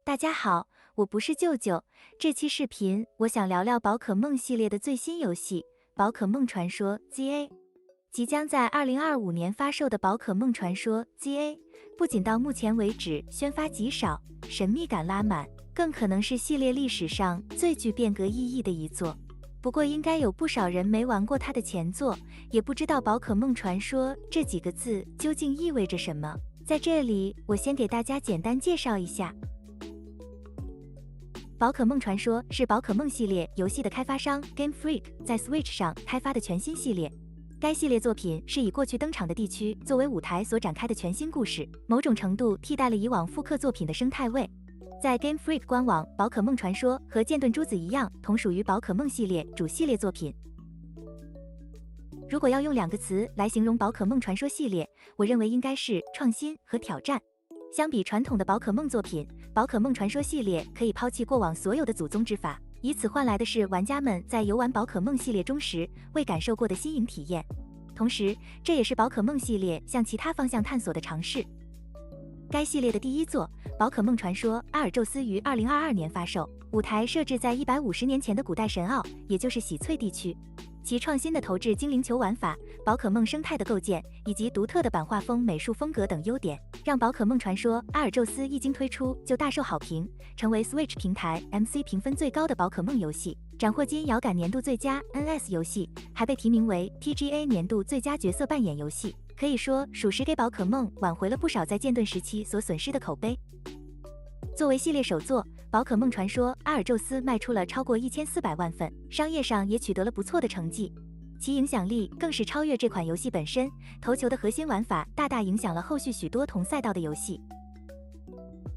大家好，我不是舅舅。这期视频我想聊聊宝可梦系列的最新游戏《宝可梦传说 ZA》。即将在2025年发售的宝可梦传说 ZA， 不仅到目前为止宣发极少，神秘感拉满，更可能是系列历史上最具变革意义的一作。不过应该有不少人没玩过它的前作，也不知道宝可梦传说这几个字究竟意味着什么。在这里，我先给大家简单介绍一下。宝可梦传说是宝可梦系列游戏的开发商 Game Freak 在 Switch 上开发的全新系列。该系列作品是以过去登场的地区作为舞台所展开的全新故事，某种程度替代了以往复刻作品的生态位。在 Game Freak 官网，宝可梦传说和剑盾珠子一样，同属于宝可梦系列主系列作品。如果要用2个词来形容宝可梦传说系列，我认为应该是创新和挑战。相比传统的宝可梦作品，宝可梦传说系列可以抛弃过往所有的祖宗之法，以此换来的是玩家们在游玩宝可梦系列中时未感受过的新颖体验。同时，这也是宝可梦系列向其他方向探索的尝试。该系列的第一作《宝可梦传说：阿尔宙斯》于2022年发售，舞台设置在150年前的古代神奥，也就是喜翠地区。其创新的投掷精灵球玩法、宝可梦生态的构建以及独特的版画风美术风格等优点，让宝可梦传说阿尔宙斯一经推出就大受好评，成为 Switch 平台 MC 评分最高的宝可梦游戏，斩获金摇杆年度最佳 NS 游戏，还被提名为 TGA 年度最佳角色扮演游戏，可以说属实给宝可梦挽回了不少在剑盾时期所损失的口碑。作为系列首作，宝可梦传说阿尔宙斯卖出了超过1400万份，商业上也取得了不错的成绩，其影响力更是超越这款游戏本身。投球的核心玩法大大影响了后续许多同赛道的游戏。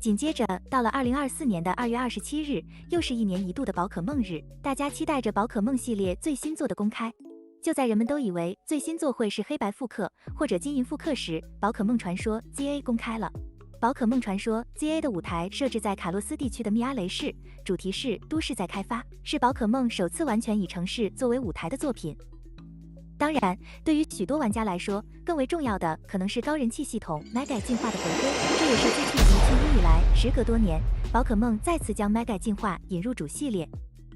紧接着到了2024年的2月27日，又是1年1度的宝可梦日，大家期待着宝可梦系列最新作的公开。就在人们都以为最新作会是黑白复刻或者金银复刻时，宝可梦传说 ZA 公开了。宝可梦传说 ZA 的舞台设置在卡洛斯地区的密阿雷市，主题是都市在开发，是宝可梦首次完全以城市作为舞台的作品。当然，对于许多玩家来说，更为重要的可能是高人气系统 Mega 进化的回归，这也是继去年庆一以来，时隔多年，宝可梦再次将 Mega 进化引入主系列。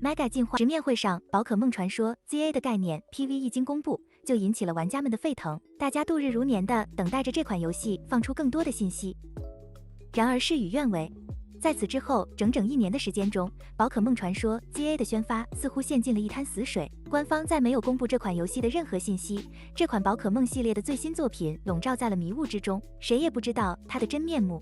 Mega 进化直面会上，宝可梦传说 ZA 的概念 PV 一经公布，就引起了玩家们的沸腾，大家度日如年的等待着这款游戏放出更多的信息。然而事与愿违，在此之后整整1年的时间中，宝可梦传说 ZA 的宣发似乎陷进了一滩死水，官方再没有公布这款游戏的任何信息，这款宝可梦系列的最新作品笼罩在了迷雾之中，谁也不知道它的真面目。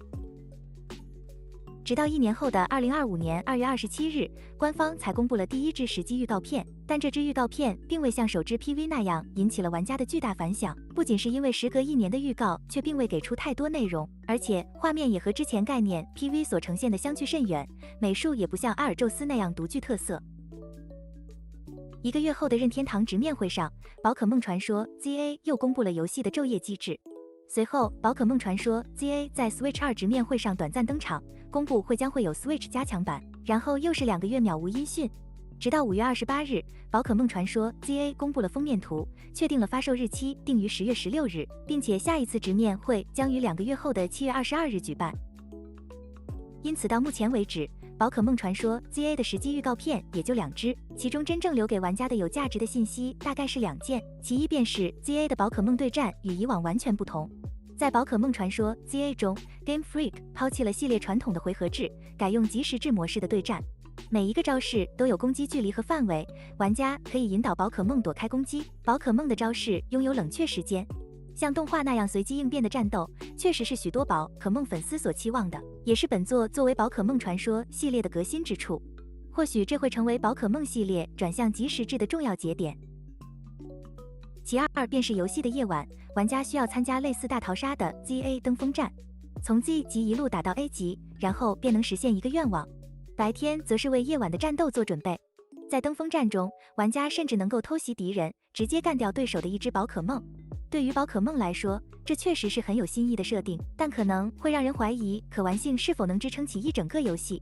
直到1年后的2025年2月27日，官方才公布了第1支实机预告片，但这支预告片并未像首支 PV 那样引起了玩家的巨大反响，不仅是因为时隔1年的预告却并未给出太多内容，而且画面也和之前概念 PV 所呈现的相去甚远，美术也不像阿尔宙斯那样独具特色。1个月后的任天堂直面会上，宝可梦传说 ZA 又公布了游戏的昼夜机制。随后，宝可梦传说 ZA 在 Switch 2直面会上短暂登场，公布将会有 Switch 加强版，然后又是2个月渺无音讯。直到5月28日，宝可梦传说 ZA 公布了封面图，确定了发售日期定于10月16日，并且下一次直面会将于2个月后的7月22日举办。因此到目前为止，宝可梦传说 ZA 的实机预告片也就2支，其中真正留给玩家的有价值的信息大概是2件，其一便是 ZA 的宝可梦对战与以往完全不同。在宝可梦传说 ZA 中， Game Freak 抛弃了系列传统的回合制，改用即时制模式的对战，每一个招式都有攻击距离和范围，玩家可以引导宝可梦躲开攻击，宝可梦的招式拥有冷却时间。像动画那样随机应变的战斗，确实是许多宝可梦粉丝所期望的，也是本作作为宝可梦传说系列的革新之处。或许这会成为宝可梦系列转向即时制的重要节点。其二便是游戏的夜晚，玩家需要参加类似大逃杀的 ZA 登峰战，从 Z 级一路打到 A 级，然后便能实现一个愿望。白天则是为夜晚的战斗做准备。在登峰战中，玩家甚至能够偷袭敌人，直接干掉对手的一只宝可梦。对于宝可梦来说，这确实是很有新意的设定，但可能会让人怀疑可玩性是否能支撑起一整个游戏。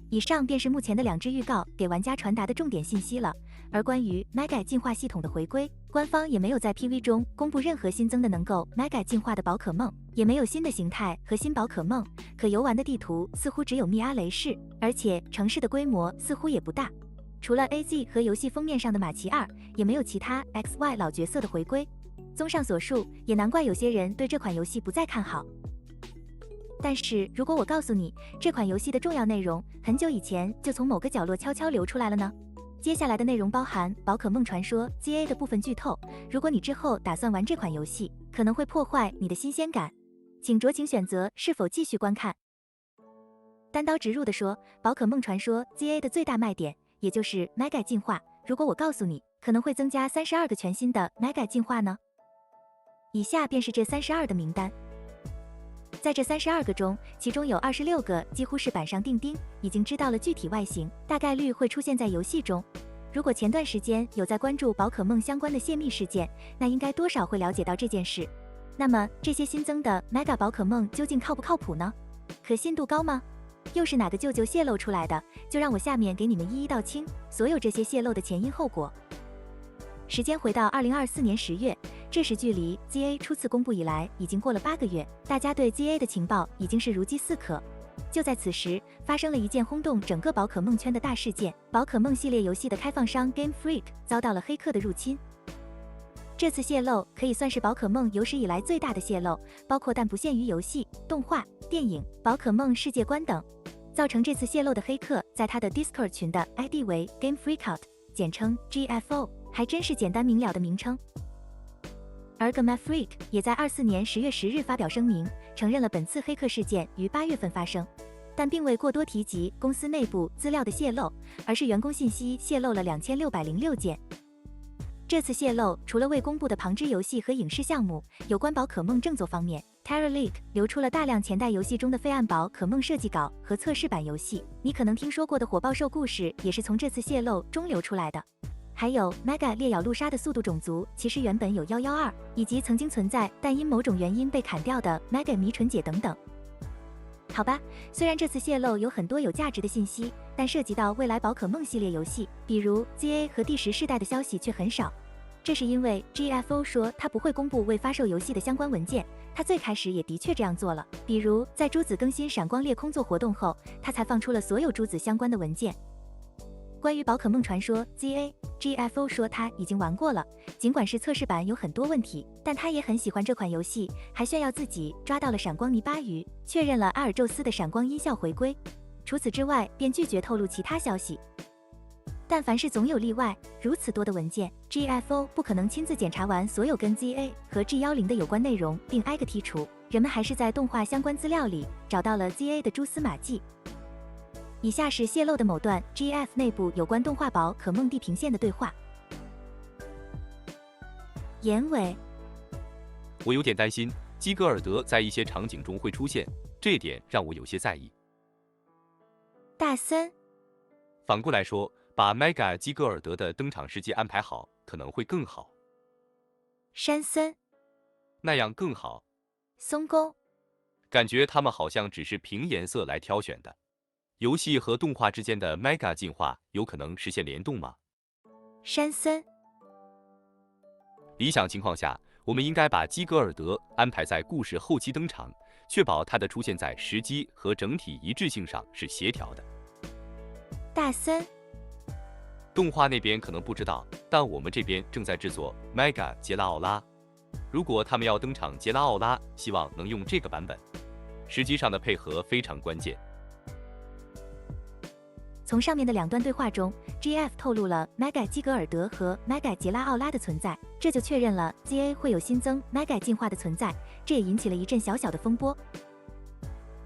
以上便是目前的2支预告给玩家传达的重点信息了。而关于 Mega 进化系统的回归，官方也没有在 PV 中公布任何新增的能够 Mega 进化的宝可梦，也没有新的形态和新宝可梦。可游玩的地图似乎只有密阿雷市，而且城市的规模似乎也不大。除了 AZ 和游戏封面上的马奇2，也没有其他 XY 老角色的回归。综上所述，也难怪有些人对这款游戏不再看好。但是如果我告诉你，这款游戏的重要内容很久以前就从某个角落悄悄流出来了呢？接下来的内容包含宝可梦传说 GA 的部分剧透，如果你之后打算玩这款游戏，可能会破坏你的新鲜感，请酌情选择是否继续观看。单刀直入地说，宝可梦传说 GA 的最大卖点，也就是 Mega 进化，如果我告诉你，可能会增加32个全新的 Mega 进化呢？以下便是这32的名单。在这32个中，其中有26个几乎是板上钉钉，已经知道了具体外形，大概率会出现在游戏中。如果前段时间有在关注宝可梦相关的泄密事件，那应该多少会了解到这件事。那么这些新增的 Mega 宝可梦究竟靠不靠谱呢？可信度高吗？又是哪个舅舅泄露出来的？就让我下面给你们一一道清所有这些泄露的前因后果。时间回到2024年10月，这时距离 GA 初次公布以来已经过了8个月，大家对 GA 的情报已经是如饥似渴。就在此时，发生了一件轰动整个宝可梦圈的大事件：宝可梦系列游戏的开放商 Game Freak 遭到了黑客的入侵。这次泄露可以算是宝可梦有史以来最大的泄露，包括但不限于游戏、动画、电影、宝可梦世界观等。造成这次泄露的黑客在他的 Discord 群的 ID 为 Game Freakout， 简称 GFO， 还真是简单明了的名称。而 Game Freak 也在24年10月10日发表声明，承认了本次黑客事件于8月份发生，但并未过多提及公司内部资料的泄露，而是员工信息泄露了2606件。这次泄露除了未公布的旁支游戏和影视项目，有关宝可梦正作方面 ，Terra League 流出了大量前代游戏中的废暗宝可梦设计稿和测试版游戏，你可能听说过的火爆兽故事也是从这次泄露中流出来的。还有 Mega 猎咬路杀的速度种族，其实原本有112，以及曾经存在但因某种原因被砍掉的 Mega 迷唇姐等等。好吧，虽然这次泄露有很多有价值的信息，但涉及到未来宝可梦系列游戏，比如 GA 和第10世代的消息却很少。这是因为 GFO 说他不会公布未发售游戏的相关文件，他最开始也的确这样做了，比如在朱子更新闪光裂空座活动后，他才放出了所有朱子相关的文件。关于宝可梦传说 GA，GFO 说他已经玩过了，尽管是测试版有很多问题，但他也很喜欢这款游戏，还炫耀自己抓到了闪光泥巴鱼，确认了阿尔宙斯的闪光音效回归。除此之外，便拒绝透露其他消息。但凡事总有例外，如此多的文件 ，GFO 不可能亲自检查完所有跟 GA 和 G10的有关内容，并挨个剔除。人们还是在动画相关资料里找到了 GA 的蛛丝马迹。以下是泄露的某段 GF 内部有关动画宝可梦地平线的对话。言尾，我有点担心基格尔德在一些场景中会出现，这点让我有些在意。大森，反过来说，把 Mega 基格尔德的登场时机安排好，可能会更好。山森，那样更好。松宫，感觉他们好像只是凭颜色来挑选的。游戏和动画之间的 Mega 进化有可能实现联动吗？山森，理想情况下，我们应该把基格尔德安排在故事后期登场，确保它的出现在时机和整体一致性上是协调的。大森，动画那边可能不知道，但我们这边正在制作 Mega 杰拉奥拉。如果他们要登场杰拉奥拉，希望能用这个版本。时机上的配合非常关键。从上面的2段对话中 ，GF 透露了 Mega 基格尔德和 Mega 杰拉奥拉的存在，这就确认了 GA 会有新增 Mega 进化的存在，这也引起了一阵小小的风波。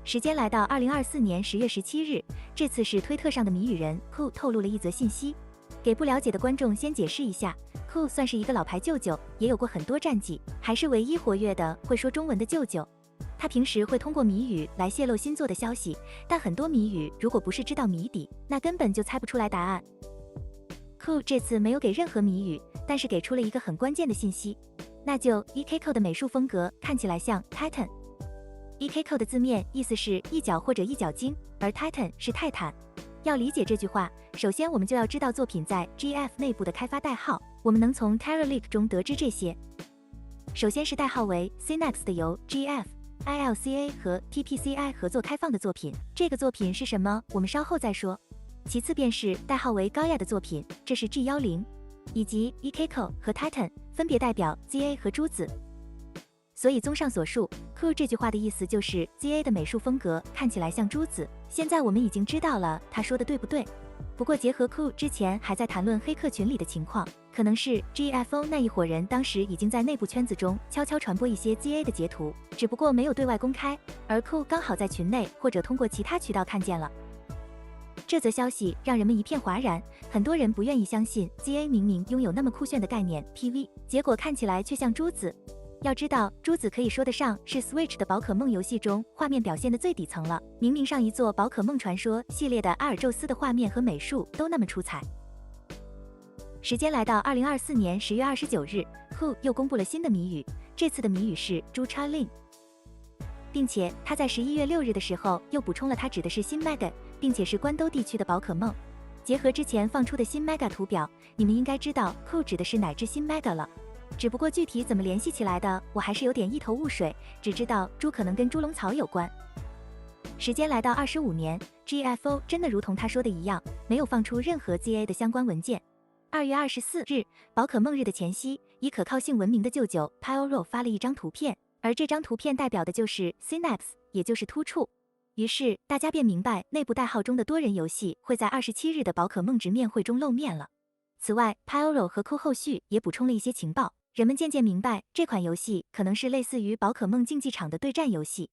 时间来到2024年10月17日，这次是推特上的谜语人 Cool 透露了一则信息。给不了解的观众先解释一下 ，Cool 算是一个老牌舅舅，也有过很多战绩，还是唯一活跃的会说中文的舅舅。他平时会通过谜语来泄露新作的消息，但很多谜语如果不是知道谜底，那根本就猜不出来答案。Cool 这次没有给任何谜语，但是给出了一个很关键的信息，那就 EKCO 的美术风格看起来像 Titan。EKCO 的字面意思是一角或者一角鲸，而 Titan 是泰坦。要理解这句话，首先我们就要知道作品在 GF 内部的开发代号。我们能从 TerraLeak 中得知这些。首先是代号为 Synapse 的由 GF、ILCA 和 TPCI 合作开放的作品，这个作品是什么？我们稍后再说。其次便是代号为 Gaia 的作品，这是 G10，以及 Ikeko 和 Titan， 分别代表 ZA 和珠子。所以综上所述 ，Cool 这句话的意思就是 ZA 的美术风格看起来像珠子。现在我们已经知道了他说的对不对。不过结合 Cool 之前还在谈论黑客群里的情况，可能是 GFO 那一伙人当时已经在内部圈子中悄悄传播一些 ZA 的截图，只不过没有对外公开，而 Cool 刚好在群内或者通过其他渠道看见了。这则消息让人们一片哗然，很多人不愿意相信 ZA 明明拥有那么酷炫的概念 PV， 结果看起来却像珠子。要知道，珠子可以说得上是 Switch 的宝可梦游戏中画面表现的最底层了。明明上一座宝可梦传说系列的阿尔宙斯的画面和美术都那么出彩。时间来到2024年10月29日 ，Cool 又公布了新的谜语，这次的谜语是朱 Charlin， 并且他在11月6日的时候又补充了它指的是新 Mega， 并且是关东地区的宝可梦。结合之前放出的新 Mega 图表，你们应该知道 Cool 指的是哪只新 Mega 了。只不过具体怎么联系起来的，我还是有点一头雾水，只知道猪可能跟猪笼草有关。时间来到25年 ，GFO 真的如同他说的一样，没有放出任何 ZA 的相关文件。2月24日，宝可梦日的前夕，以可靠性闻名的舅舅 Pyro 发了一张图片，而这张图片代表的就是 Synapse， 也就是突触。于是大家便明白内部代号中的多人游戏会在27日的宝可梦直面会中露面了。此外 ，Pyro 和 Cool 后续也补充了一些情报。人们渐渐明白，这款游戏可能是类似于宝可梦竞技场的对战游戏。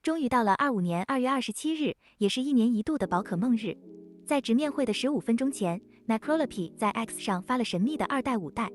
终于到了25年2月27日，也是1年一度的宝可梦日。在直面会的15分钟前 ，Necrolopy 在 X 上发了神秘的2代、5代。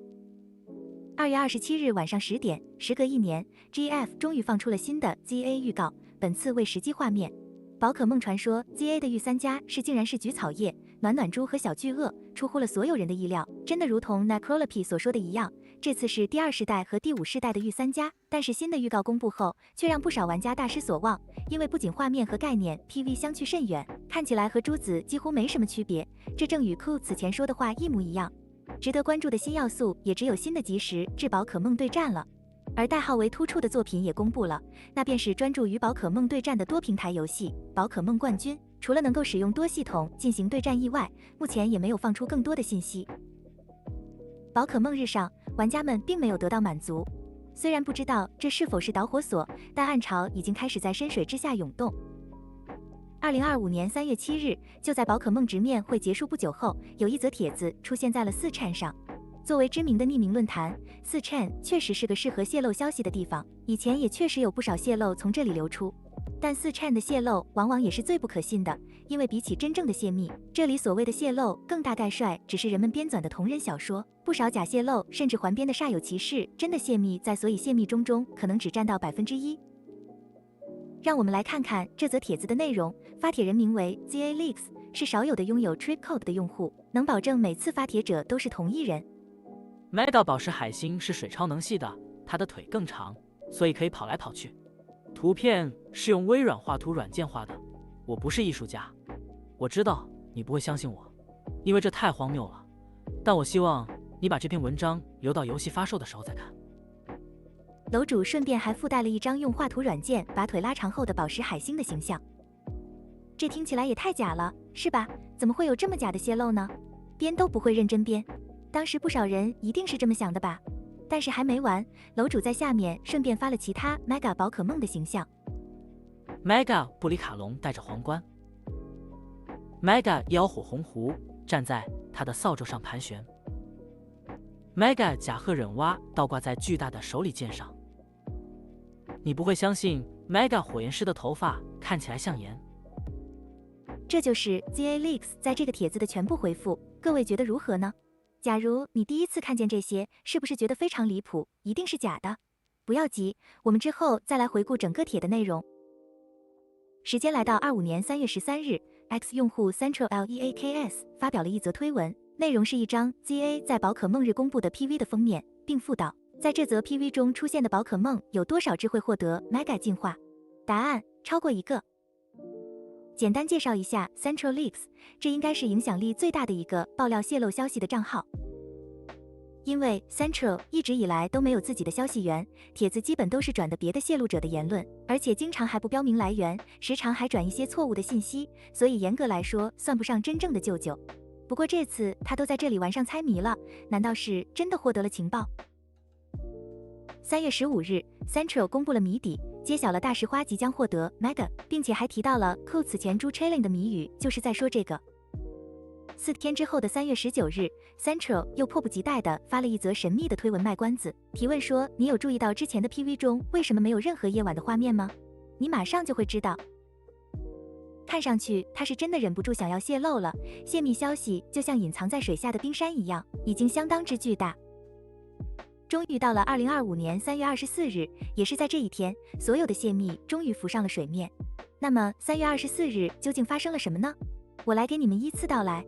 2月27日晚上10点，时隔1年 ，GF 终于放出了新的 ZA 预告，本次为实机画面。宝可梦传说 ZA 的御三家竟然是菊草叶、暖暖猪和小巨鳄，出乎了所有人的意料。真的如同 Necrolopy 所说的一样，这次是第2世代和第5世代的御三家，但是新的预告公布后，却让不少玩家大失所望，因为不仅画面和概念 PV 相去甚远，看起来和珠子几乎没什么区别，这正与 Cool 此前说的话一模一样。值得关注的新要素也只有新的即时至宝可梦对战了。而代号为突触的作品也公布了，那便是专注于宝可梦对战的多平台游戏《宝可梦冠军》。除了能够使用多系统进行对战以外，目前也没有放出更多的信息。宝可梦日上，玩家们并没有得到满足。虽然不知道这是否是导火索，但暗潮已经开始在深水之下涌动。2025年3月7日，就在宝可梦直面会结束不久后，有一则帖子出现在了4chan 上。作为知名的匿名论坛，4chan 确实是个适合泄露消息的地方，以前也确实有不少泄露从这里流出。但4chan 的泄露往往也是最不可信的，因为比起真正的泄密，这里所谓的泄露更大概率只是人们编纂的同人小说，不少假泄露甚至还编的煞有其事，真的泄密在所以泄密中可能只占到1%。让我们来看看这则帖子的内容，发帖人名为 ZA Leaks， 是少有的拥有 Trip Code 的用户，能保证每次发帖者都是同一人。Mega 宝石海星是水超能系的，它的腿更长，所以可以跑来跑去。图片是用微软画图软件画的，我不是艺术家。我知道你不会相信我，因为这太荒谬了。但我希望你把这篇文章留到游戏发售的时候再看。楼主顺便还附带了一张用画图软件把腿拉长后的宝石海星的形象。这听起来也太假了，是吧？怎么会有这么假的泄露呢？编都不会认真编。当时不少人一定是这么想的吧？但是还没完，楼主在下面顺便发了其他 Mega 宝可梦的形象。Mega 布里卡龙戴着皇冠 ，Mega 妖火红狐站在他的扫帚上盘旋 ，Mega 甲贺忍蛙倒挂在巨大的手里剑上。你不会相信 Mega 火焰狮的头发看起来像盐。这就是 ZA Leaks 在这个帖子的全部回复，各位觉得如何呢？假如你第一次看见这些，是不是觉得非常离谱，一定是假的？不要急，我们之后再来回顾整个帖的内容。时间来到25年3月13日 ，X 用户 Central Leaks 发表了一则推文，内容是一张 ZA 在宝可梦日公布的 PV 的封面，并附道，在这则 PV 中出现的宝可梦有多少只会获得 Mega 进化？答案超过1个。简单介绍一下 Central Leaks， 这应该是影响力最大的一个爆料泄露消息的账号。因为 Central 一直以来都没有自己的消息源，帖子基本都是转的别的泄露者的言论，而且经常还不标明来源，时常还转一些错误的信息，所以严格来说算不上真正的舅舅。不过这次他都在这里玩上猜谜了，难道是真的获得了情报？3月15日 ，Central 公布了谜底，揭晓了大实花即将获得 Mega， 并且还提到了 Cool 此前朱 Trailing 的谜语就是在说这个。4天之后的3月19日 ，Central 又迫不及待地发了一则神秘的推文卖关子，提问说：“你有注意到之前的 PV 中为什么没有任何夜晚的画面吗？你马上就会知道。”看上去他是真的忍不住想要泄露了，泄密消息就像隐藏在水下的冰山一样，已经相当之巨大。终于到了2025年3月24日，也是在这一天，所有的泄密终于浮上了水面。那么3月24日究竟发生了什么呢？我来给你们依次道来。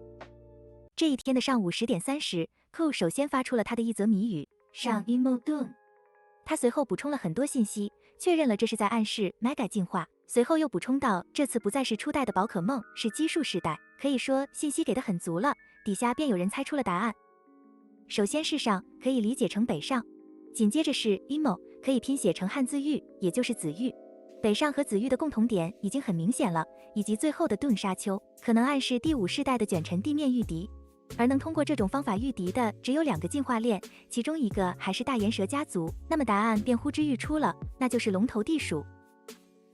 这一天的上午10点30 ，Cool 首先发出了他的一则谜语上 Emo Doom。他随后补充了很多信息，确认了这是在暗示 Mega 进化。随后又补充到，这次不再是初代的宝可梦，是奇数世代。可以说信息给得很足了。底下便有人猜出了答案。首先是上，可以理解成北上，紧接着是 Emo， 可以拼写成汉字玉，也就是紫玉。北上和紫玉的共同点已经很明显了，以及最后的盾沙丘，可能暗示第5世代的卷尘地面御敌。而能通过这种方法御敌的只有2个进化链，其中一个还是大岩蛇家族，那么答案便呼之欲出了，那就是龙头地鼠。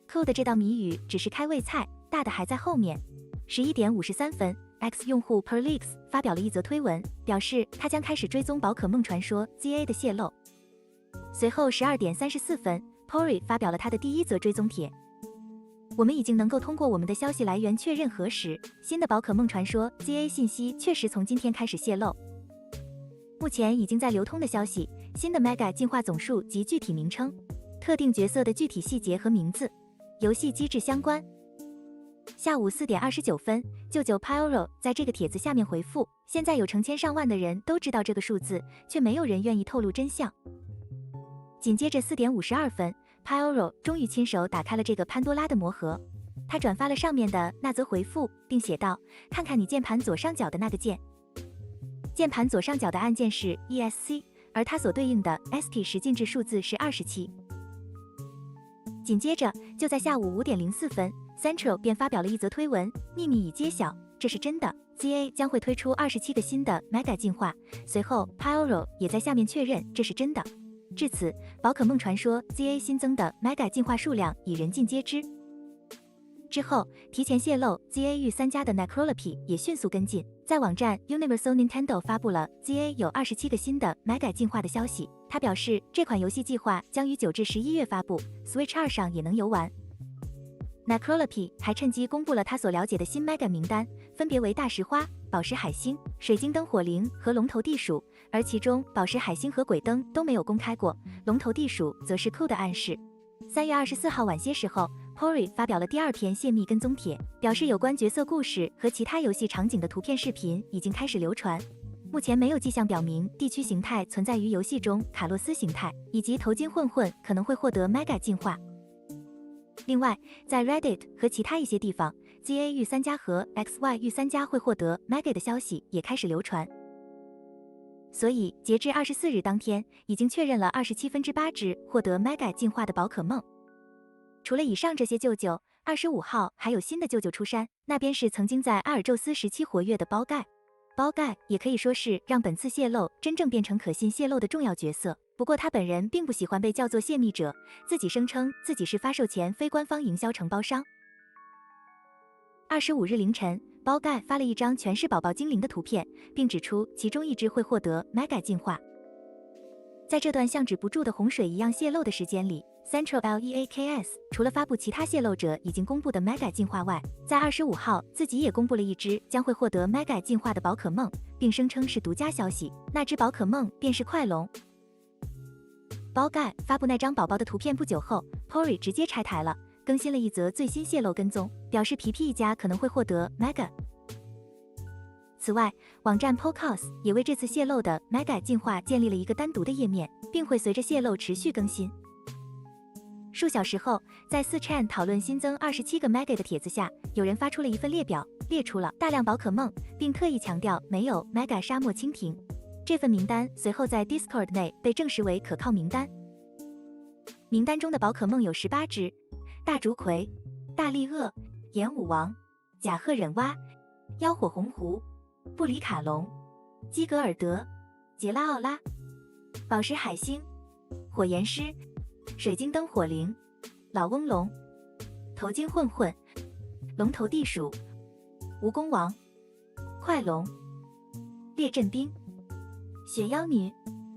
Cool 的这道谜语只是开胃菜，大的还在后面。11点53分 ，X 用户 Perlex 发表了一则推文，表示他将开始追踪宝可梦传说 ZA 的泄露。随后12点34分 ，Pori 发表了他的第1则追踪帖。我们已经能够通过我们的消息来源确认核实，新的宝可梦传说 ZA 信息确实从今天开始泄露。目前已经在流通的消息，新的 Mega 进化总数及具体名称，特定角色的具体细节和名字，游戏机制相关。下午4点29分，舅舅 Pyro 在这个帖子下面回复：现在有成千上万的人都知道这个数字，却没有人愿意透露真相。紧接着4点52分。Pyro 终于亲手打开了这个潘多拉的魔盒，他转发了上面的那则回复，并写道：看看你键盘左上角的那个键，键盘左上角的按键是 ESC， 而它所对应的 ST 十进制数字是27。紧接着，就在下午5点04分 ，Central 便发表了一则推文，秘密已揭晓，这是真的 ，ZA 将会推出27个新的 Mega 进化。随后 Pyro 也在下面确认这是真的。至此，宝可梦传说 ZA 新增的 Mega 进化数量已人尽皆知。之后，提前泄露 ZA 御三家的 Necrolepy 也迅速跟进，在网站 Universal Nintendo 发布了 ZA 有27个新的 Mega 进化的消息。他表示，这款游戏计划将于9至11月发布 ，Switch 2上也能游玩。Necrolepy 还趁机公布了他所了解的新 Mega 名单，分别为大石花、宝石海星、水晶灯火灵和龙头地鼠，而其中宝石海星和鬼灯都没有公开过，龙头地鼠则是 Cool 的暗示。3月24号晚些时候 ，Pori 发表了第2篇泄密跟踪帖，表示有关角色故事和其他游戏场景的图片视频已经开始流传。目前没有迹象表明地区形态存在于游戏中卡洛斯形态，以及头巾混混可能会获得 Mega 进化。另外，在 Reddit 和其他一些地方 ，ZA 御三家和 XY 御三家会获得 Mega 的消息也开始流传。所以，截至24日当天，已经确认了27%只获得 Mega 进化的宝可梦。除了以上这些舅舅，25号还有新的舅舅出山，那边是曾经在阿尔宙斯时期活跃的包盖。包盖也可以说是让本次泄露真正变成可信泄露的重要角色。不过他本人并不喜欢被叫做泄密者，自己声称自己是发售前非官方营销承包商。25日凌晨，包盖发了一张全是宝宝精灵的图片，并指出其中一只会获得 Mega 进化。在这段像止不住的洪水一样泄露的时间里， Central Leaks 除了发布其他泄露者已经公布的 Mega 进化外，在25号自己也公布了一只将会获得 Mega 进化的宝可梦，并声称是独家消息，那只宝可梦便是快龙。包盖发布那张宝宝的图片不久后 ，Pori 直接拆台了，更新了一则最新泄露跟踪，表示皮皮一家可能会获得 Mega。此外，网站 Pocos 也为这次泄露的 Mega 进化建立了一个单独的页面，并会随着泄露持续更新。数小时后，在4chan 讨论新增27个 Mega 的帖子下，有人发出了一份列表，列出了大量宝可梦，并特意强调没有 Mega 沙漠蜻蜓。这份名单随后在 Discord 内被证实为可靠名单。名单中的宝可梦有18只：大竹葵、大力鳄、炎武王、甲贺忍蛙、妖火红狐、布里卡龙、基格尔德、杰拉奥拉、宝石海星、火炎狮、水晶灯火灵、老翁龙、头巾混混、龙头地鼠、蜈蚣王、快龙、列阵兵、雪妖女。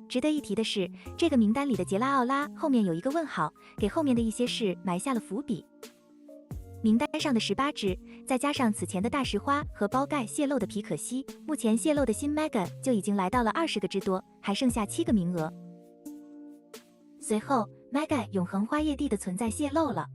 值得一提的是，这个名单里的杰拉奥拉后面有一个问号，给后面的一些事埋下了伏笔。名单上的18只，再加上此前的大石花和包盖泄露的皮可西，目前泄露的新 Mega 就已经来到了20个之多，还剩下7个名额。随后 ，Mega 永恒花叶地的存在泄露了。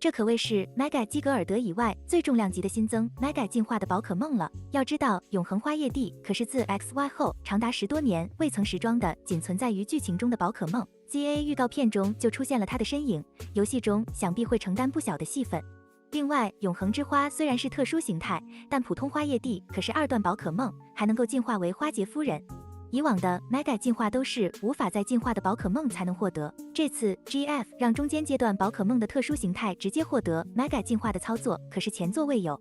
这可谓是 Mega 基格尔德以外最重量级的新增 Mega 进化的宝可梦了。要知道，永恒花叶地可是自 XY 后长达10多年未曾时装的，仅存在于剧情中的宝可梦。ZA 预告片中就出现了它的身影，游戏中想必会承担不小的戏份。另外，永恒之花虽然是特殊形态，但普通花叶地可是2段宝可梦，还能够进化为花杰夫人。以往的 Mega 进化都是无法再进化的宝可梦才能获得，这次 GF 让中间阶段宝可梦的特殊形态直接获得 Mega 进化的操作，可是前作未有。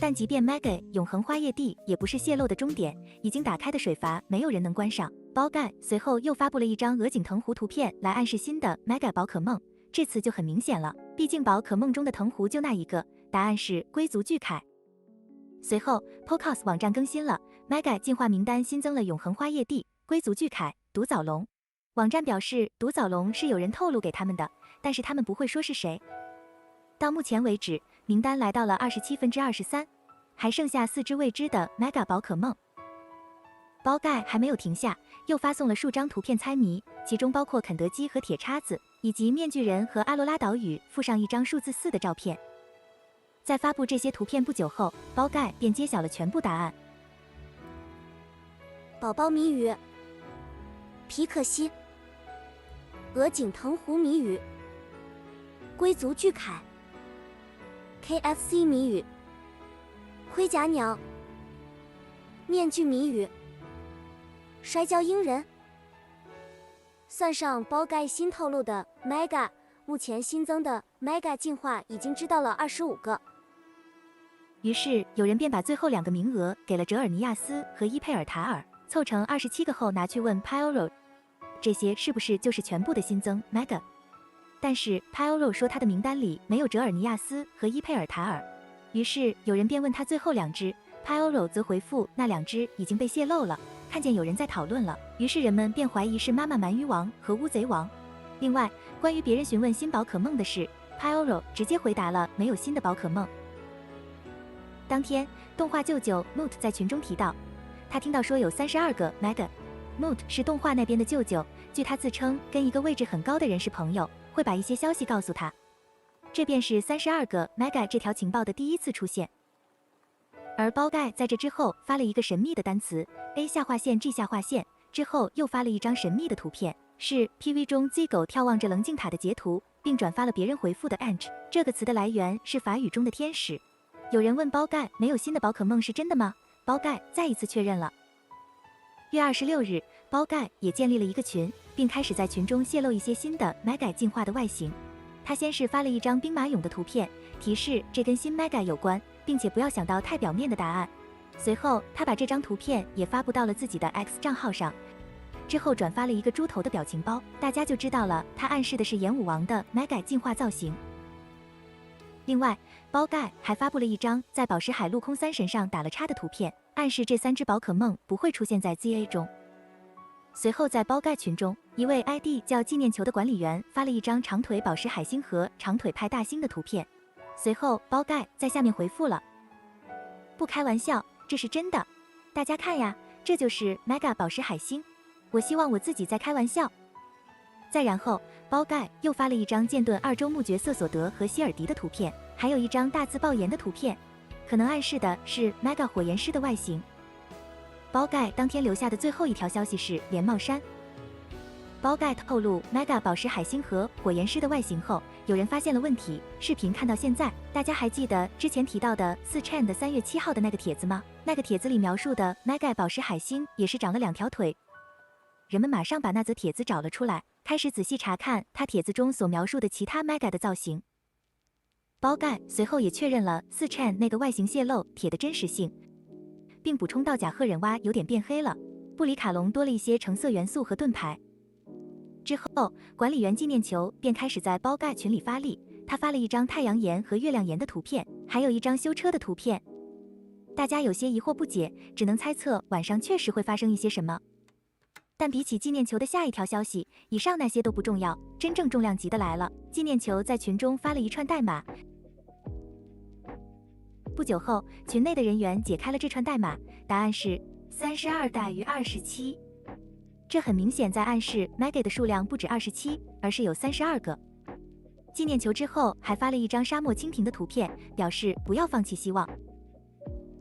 但即便 Mega 永恒花叶地也不是泄露的终点，已经打开的水阀没有人能关上。包盖随后又发布了一张鹅颈藤壶图片来暗示新的 Mega 宝可梦，这次就很明显了，毕竟宝可梦中的藤壶就那一个，答案是龟族巨铠。随后 Pocos 网站更新了 Mega 进化名单，新增了永恒花叶地、龟族巨铠、独藻龙。网站表示，独藻龙是有人透露给他们的，但是他们不会说是谁。到目前为止，名单来到了27%，还剩下4只未知的 Mega 宝可梦。包盖还没有停下，又发送了数张图片猜谜，其中包括肯德基和铁叉子，以及面具人和阿罗拉岛屿附上一张数字4的照片。在发布这些图片不久后，包盖便揭晓了全部答案。宝宝谜语，皮可西，鹅颈藤壶谜语，龟族巨铠 ，KFC 谜语，盔甲鸟，面具谜语，摔跤鹰人。算上包盖新透露的 Mega， 目前新增的 Mega 进化已经知道了25个。于是有人便把最后2个名额给了哲尔尼亚斯和伊佩尔塔尔，凑成27个后拿去问 Pyoro， 这些是不是就是全部的新增 Mega？ 但是 Pyoro 说他的名单里没有哲尔尼亚斯和伊佩尔塔尔，于是有人便问他最后2只， Pyoro 则回复那2只已经被泄露了，看见有人在讨论了，于是人们便怀疑是妈妈鳗鱼王和乌贼王。另外，关于别人询问新宝可梦的事， Pyoro 直接回答了没有新的宝可梦。当天，动画舅舅 Moot 在群中提到，他听到说有32个 Mega。Moot 是动画那边的舅舅，据他自称跟一个位置很高的人是朋友，会把一些消息告诉他。这便是32个 Mega 这条情报的第一次出现。而包盖在这之后发了一个神秘的单词 A 下划线 G 下划线，之后又发了一张神秘的图片，是 PV 中 Z 狗眺望着棱镜塔的截图，并转发了别人回复的 Ange。 这个词的来源是法语中的天使。有人问包盖没有新的宝可梦是真的吗？包盖再一次确认了。月26日，包盖也建立了一个群，并开始在群中泄露一些新的 Mega 进化的外形。他先是发了一张兵马俑的图片，提示这跟新 Mega 有关，并且不要想到太表面的答案。随后他把这张图片也发布到了自己的 X 账号上，之后转发了一个猪头的表情包，大家就知道了，他暗示的是炎武王的 Mega 进化造型。另外，包盖还发布了一张在宝石海陆空3神上打了叉的图片，暗示这3只宝可梦不会出现在 ZA 中。随后在包盖群中，一位 ID 叫纪念球的管理员发了一张长腿宝石海星和长腿派大星的图片，随后包盖在下面回复了：不开玩笑，这是真的，大家看呀，这就是 Mega 宝石海星，我希望我自己在开玩笑。再然后，包盖又发了一张剑盾2周目角色索德和希尔迪的图片，还有一张大字爆炎的图片，可能暗示的是 Mega 火焰狮的外形。包盖当天留下的最后一条消息是连帽衫。包盖透露 Mega 宝石海星和火焰狮的外形后，有人发现了问题。视频看到现在，大家还记得之前提到的4chan 的3月7号的那个帖子吗？那个帖子里描述的 Mega 宝石海星也是长了2条腿。人们马上把那则帖子找了出来，开始仔细查看他帖子中所描述的其他 Mega 的造型。包盖随后也确认了4chan那个外形泄露帖的真实性，并补充到甲贺忍蛙有点变黑了，布里卡隆多了一些橙色元素和盾牌。之后，管理员纪念球便开始在包盖群里发力，他发了一张太阳岩和月亮岩的图片，还有一张修车的图片。大家有些疑惑不解，只能猜测晚上确实会发生一些什么。但比起纪念球的下一条消息，以上那些都不重要，真正重量级的来了。纪念球在群中发了一串代码，不久后，群内的人员解开了这串代码，答案是32大于27。这很明显在暗示 Mega 的数量不止27，而是有32个。纪念球之后还发了一张沙漠蜻蜓的图片，表示不要放弃希望。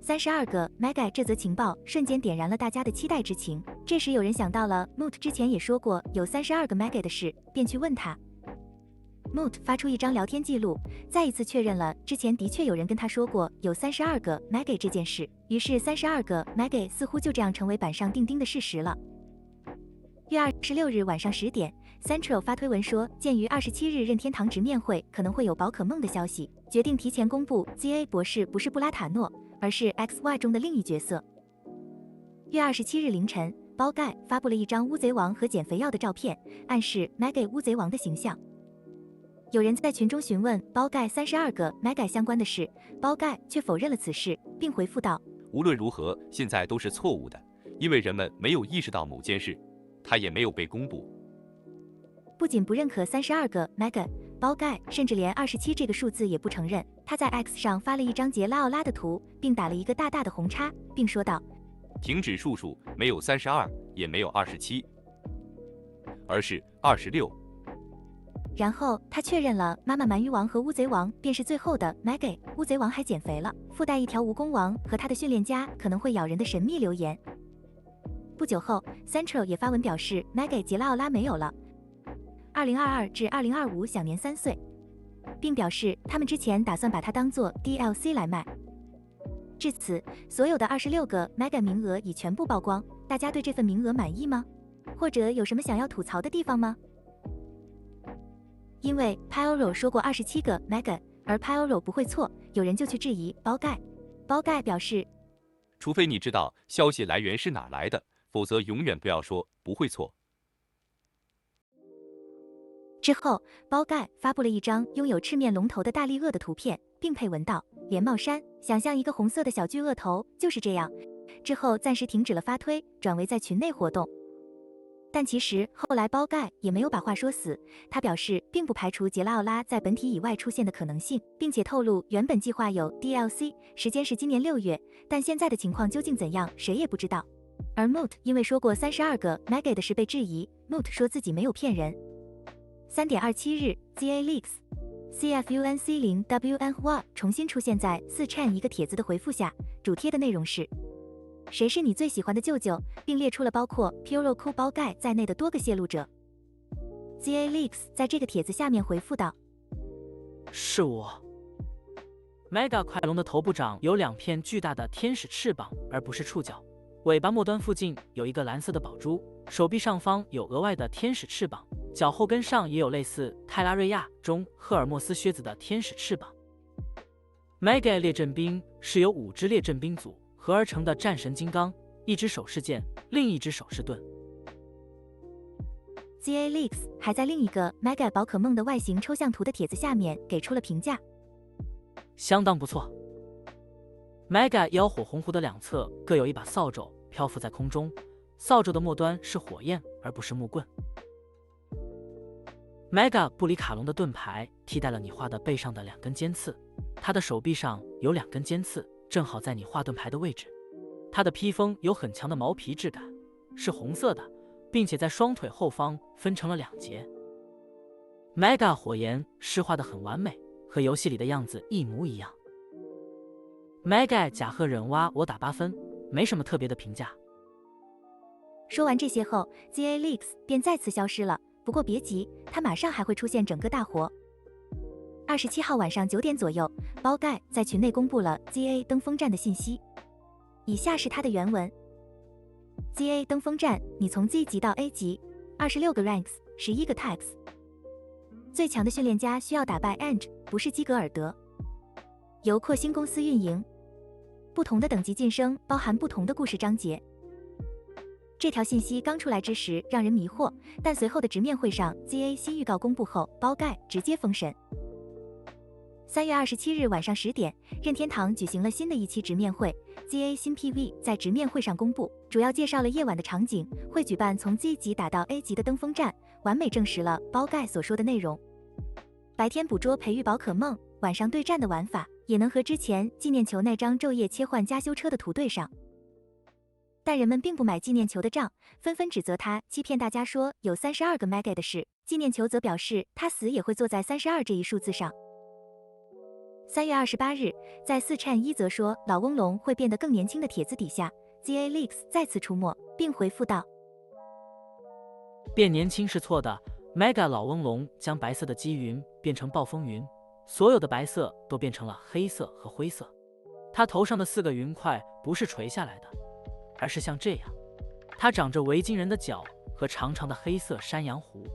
32个 Mega 这则情报瞬间点燃了大家的期待之情。这时有人想到了 Moot 之前也说过有32个 Mega 的事，便去问他。Moot 发出一张聊天记录，再一次确认了之前的确有人跟他说过有32个 Mega 这件事。于是32个 Mega 似乎就这样成为板上钉钉的事实了。月26日晚上10点 ，Central 发推文说，鉴于27日任天堂直面会可能会有宝可梦的消息，决定提前公布 ZA 博士不是布拉塔诺，而是 XY 中的另一角色。月27日凌晨，包盖发布了一张乌贼王和减肥药的照片，暗示 Mega 乌贼王的形象。有人在群中询问包盖32个 Mega 相关的事，包盖却否认了此事，并回复道：无论如何，现在都是错误的，因为人们没有意识到某件事，它也没有被公布。不仅不认可32个 Mega， 包盖甚至连27这个数字也不承认。他在 X 上发了一张杰拉奥拉的图，并打了一个大大的红叉，并说道：停止数数，没有32，也没有27，而是26。然后他确认了妈妈鳗鱼王和乌贼王便是最后的 Mega， 乌贼王还减肥了，附带一条蜈蚣王和他的训练家可能会咬人的神秘留言。不久后 ，Central 也发文表示 Mega 杰拉奥拉没有了，2022至2025享年3岁，并表示他们之前打算把它当做 DLC 来卖。至此，所有的26个 Mega 名额已全部曝光，大家对这份名额满意吗？或者有什么想要吐槽的地方吗？因为 Pyoro 说过27个 Mega， 而 Pyoro 不会错，有人就去质疑包盖。包盖表示，除非你知道消息来源是哪来的，否则永远不要说不会错。之后，包盖发布了一张拥有赤面龙头的大力鳄的图片，并配文道：连帽衫，想象一个红色的小巨鳄头，就是这样。之后暂时停止了发推，转为在群内活动。但其实后来包盖也没有把话说死，他表示并不排除杰拉奥拉在本体以外出现的可能性，并且透露原本计划有 DLC， 时间是今年6月，但现在的情况究竟怎样，谁也不知道。而 Moot 因为说过32个 Mega 的事被质疑， Moot 说自己没有骗人。3.27日 ZA Leaks，CFUNC 0WN 重新出现在4chan一个帖子的回复下，主贴的内容是谁是你最喜欢的舅舅，并列出了包括 Pyroku 包盖在内的多个泄露者。ZA Leaks 在这个帖子下面回复道：是我。Mega 快龙的头部长有2片巨大的天使翅膀，而不是触角。尾巴末端附近有一个蓝色的宝珠，手臂上方有额外的天使翅膀，脚后跟上也有类似泰拉瑞亚中赫尔墨斯靴子的天使翅膀。Mega 列阵兵是由5支列阵兵组合而成的战神金刚，一只手是剑，另一只手是盾。ZA Leaks 还在另一个 Mega 宝可梦的外形抽象图的帖子下面给出了评价，相当不错。Mega 腰火红湖的2侧各有一把扫帚漂浮在空中，扫帚的末端是火焰而不是木棍。Mega 布里卡隆的盾牌替代了你画的背上的2根尖刺，他的手臂上有2根尖刺，正好在你画盾牌的位置。他的披风有很强的毛皮质感，是红色的，并且在双腿后方分成了2节。Mega 火焰诗画得很完美，和游戏里的样子一模一样。Mega 甲贺忍蛙我打8分，没什么特别的评价。说完这些后 ，ZA Leaks 便再次消失了。不过别急，它马上还会出现整个大活。27号晚上9点左右，包盖在群内公布了 ZA 登峰站的信息。以下是它的原文 ：ZA 登峰站，你从 Z 级到 A 级，26个 ranks， 11个 tags。最强的训练家需要打败 Ange， 不是基格尔德。由扩星公司运营。不同的等级晋升包含不同的故事章节。这条信息刚出来之时让人迷惑，但随后的直面会上 ZA 新预告公布后，包盖直接封神。3月27日晚上10点，任天堂举行了新的一期直面会 ，ZA 新 PV 在直面会上公布，主要介绍了夜晚的场景，会举办从 Z 级打到 A 级的登峰战，完美证实了包盖所说的内容。白天捕捉培育宝可梦，晚上对战的玩法也能和之前纪念球那张昼夜切换加修车的图对上。但人们并不买纪念球的账，纷纷指责他欺骗大家说有32个 Mega 的事，纪念球则表示他死也会坐在32这一数字上。3月28日，在4灿一则说老翁龙会变得更年轻的帖子底下 ，ZA Leaks 再次出没，并回复道：“变年轻是错的。Mega 老翁龙将白色的积云变成暴风云，所有的白色都变成了黑色和灰色。它头上的4个云块不是垂下来的，而是像这样。它长着维京人的脚和长长的黑色山羊胡。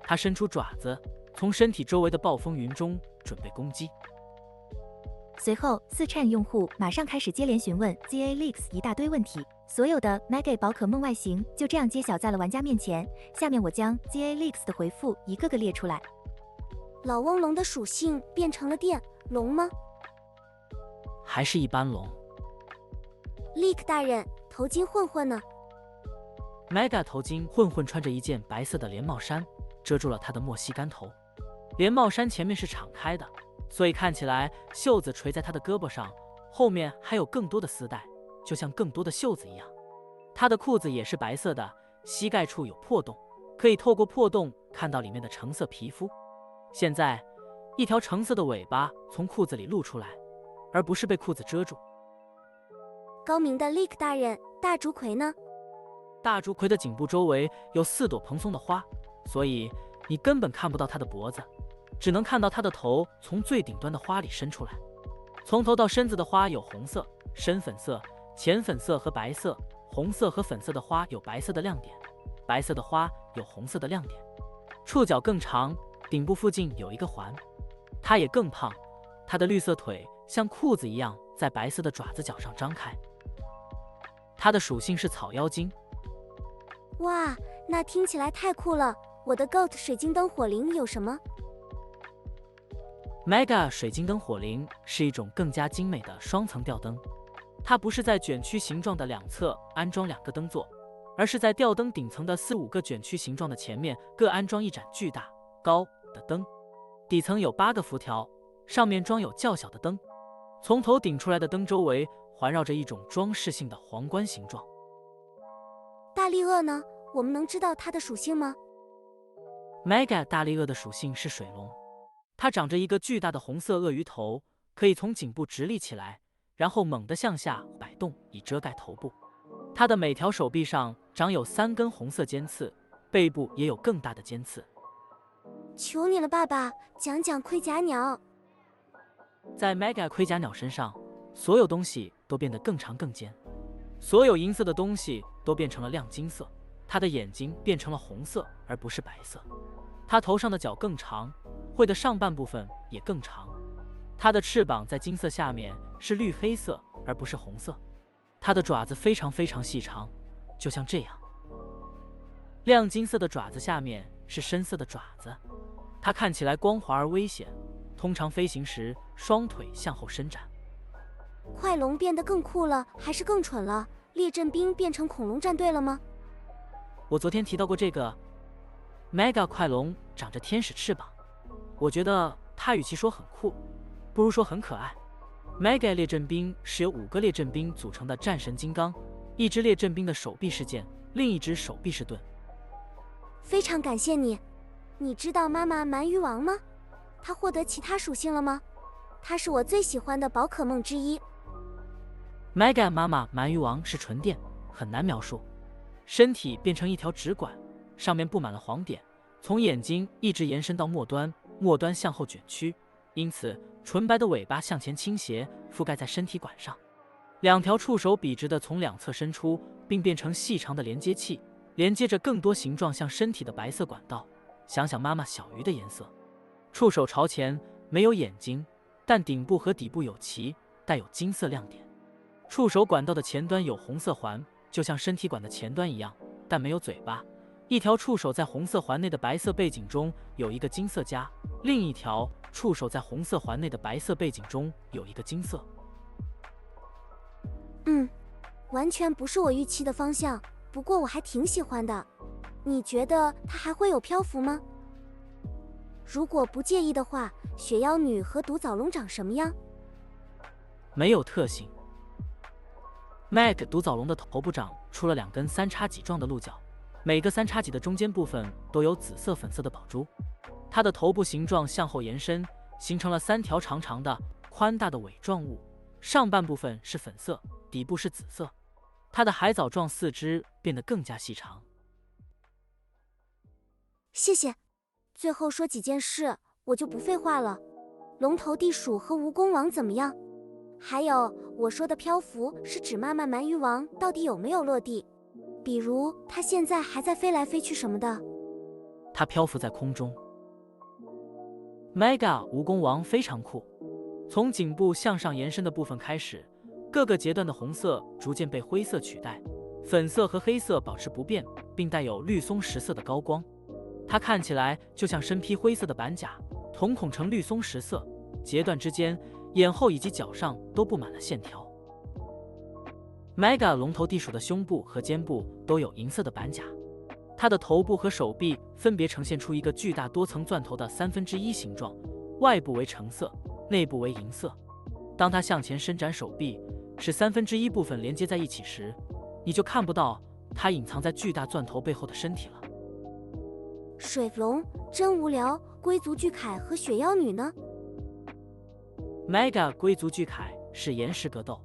它伸出爪子，从身体周围的暴风云中准备攻击。”随后，4灿用户马上开始接连询问 ZA Leaks 一大堆问题，所有的 Mega 宝可梦外形就这样揭晓在了玩家面前。下面我将 ZA Leaks 的回复一个个列出来。老翁龙的属性变成了电龙吗？还是一般龙。Leak 大人，头巾混混呢？ Mega 头巾混混穿着一件白色的连帽衫，遮住了他的莫西干头。连帽衫前面是敞开的，所以看起来袖子垂在他的胳膊上，后面还有更多的丝带，就像更多的袖子一样。他的裤子也是白色的，膝盖处有破洞，可以透过破洞看到里面的橙色皮肤。现在，一条橙色的尾巴从裤子里露出来，而不是被裤子遮住。高明的 Leak 大人，大竹葵呢？大竹葵的颈部周围有4朵蓬松的花，所以你根本看不到它的脖子，只能看到它的头从最顶端的花里伸出来。从头到身子的花有红色、深粉色、浅粉色和白色，红色和粉色的花有白色的亮点，白色的花有红色的亮点。触角更长，顶部附近有一个环。它也更胖，它的绿色腿像裤子一样在白色的爪子脚上张开。它的属性是草妖精。哇，那听起来太酷了！我的 GOAT 水晶灯火灵有什么？ Mega 水晶灯火灵是一种更加精美的双层吊灯，它不是在卷曲形状的两侧安装2个灯座，而是在吊灯顶层的4、5个卷曲形状的前面各安装一盏巨大、高的灯，底层有8个辐条，上面装有较小的灯，从头顶出来的灯周围环绕着一种装饰性的皇冠形状。大力鳄呢？我们能知道它的属性吗？ Mega 大力鳄的属性是水龙，它长着一个巨大的红色鳄鱼头，可以从颈部直立起来，然后猛地向下摆动以遮盖头部。它的每条手臂上长有3根红色尖刺，背部也有更大的尖刺。求你了，爸爸，讲讲盔甲鸟。在 Mega 盔甲鸟身上，所有东西都变得更长更尖，所有银色的东西都变成了亮金色。它的眼睛变成了红色，而不是白色。它头上的角更长，喙的上半部分也更长。它的翅膀在金色下面是绿黑色，而不是红色。它的爪子非常非常细长，就像这样。亮金色的爪子下面是深色的爪子，它看起来光滑而危险，通常飞行时双腿向后伸展。快龙变得更酷了，还是更蠢了？列阵兵变成恐龙战队了吗？我昨天提到过这个 Mega 快龙长着天使翅膀，我觉得它与其说很酷，不如说很可爱。Mega 列阵兵是由5个列阵兵组成的战神金刚，一只列阵兵的手臂是剑，另一只手臂是盾。非常感谢你。你知道妈妈鳗鱼王吗？它获得其他属性了吗？它是我最喜欢的宝可梦之一。Mega 妈妈鳗鱼王是纯电，很难描述。身体变成一条直管，上面布满了黄点，从眼睛一直延伸到末端，末端向后卷曲，因此纯白的尾巴向前倾斜，覆盖在身体管上。2条触手笔直地从两侧伸出，并变成细长的连接器，连接着更多形状像身体的白色管道。想想妈妈小鱼的颜色。触手朝前，没有眼睛，但顶部和底部有鳍，带有金色亮点。触手管道的前端有红色环，就像身体管的前端一样，但没有嘴巴。一条触手在红色环内的白色背景中有一个金色夹，另一条触手在红色环内的白色背景中有一个金色。完全不是我预期的方向，不过我还挺喜欢的。你觉得它还会有漂浮吗？如果不介意的话，雪妖女和毒藻龙长什么样？没有特性。Meg 毒藻龙的头部长出了2根三叉戟状的鹿角，每个三叉戟的中间部分都有紫色粉色的宝珠。它的头部形状向后延伸，形成了3条长长的宽大的尾状物，上半部分是粉色，底部是紫色。它的海藻状四肢变得更加细长。谢谢。最后说几件事，我就不废话了。龙头地鼠和蜈蚣王怎么样？还有，我说的漂浮是指妈妈鳗鱼王到底有没有落地？比如它现在还在飞来飞去什么的。它漂浮在空中。Mega 蜈蚣王非常酷，从颈部向上延伸的部分开始，各个阶段的红色逐渐被灰色取代，粉色和黑色保持不变，并带有绿松石色的高光。它看起来就像身披灰色的板甲，瞳孔呈绿松石色，阶段之间，眼后以及脚上都布满了线条。Mega 龙头地鼠的胸部和肩部都有银色的板甲，它的头部和手臂分别呈现出一个巨大多层钻头的1/3形状，外部为橙色，内部为银色。当它向前伸展手臂，使1/3部分连接在一起时，你就看不到它隐藏在巨大钻头背后的身体了。水龙真无聊，龟族巨铠和雪妖女呢？ Mega 龟族巨铠是岩石格斗，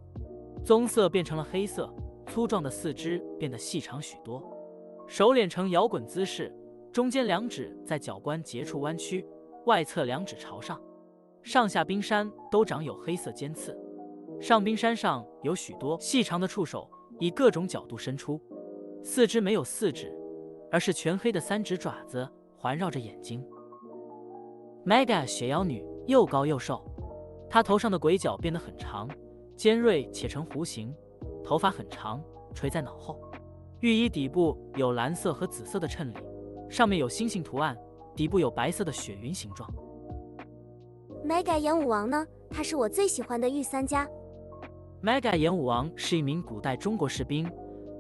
棕色变成了黑色，粗壮的四肢变得细长许多，手脸呈摇滚姿势，中间2指在脚关节处弯曲，外侧2指朝上，上下冰山都长有黑色尖刺，上冰山上有许多细长的触手，以各种角度伸出，四肢没有4指，而是全黑的3指爪子环绕着眼睛。Mega 雪妖女又高又瘦，她头上的鬼角变得很长，尖锐且呈弧形，头发很长，垂在脑后。浴衣底部有蓝色和紫色的衬里，上面有星星图案，底部有白色的雪云形状。Mega 演武王呢？他是我最喜欢的御三家。Mega 演武王是一名古代中国士兵，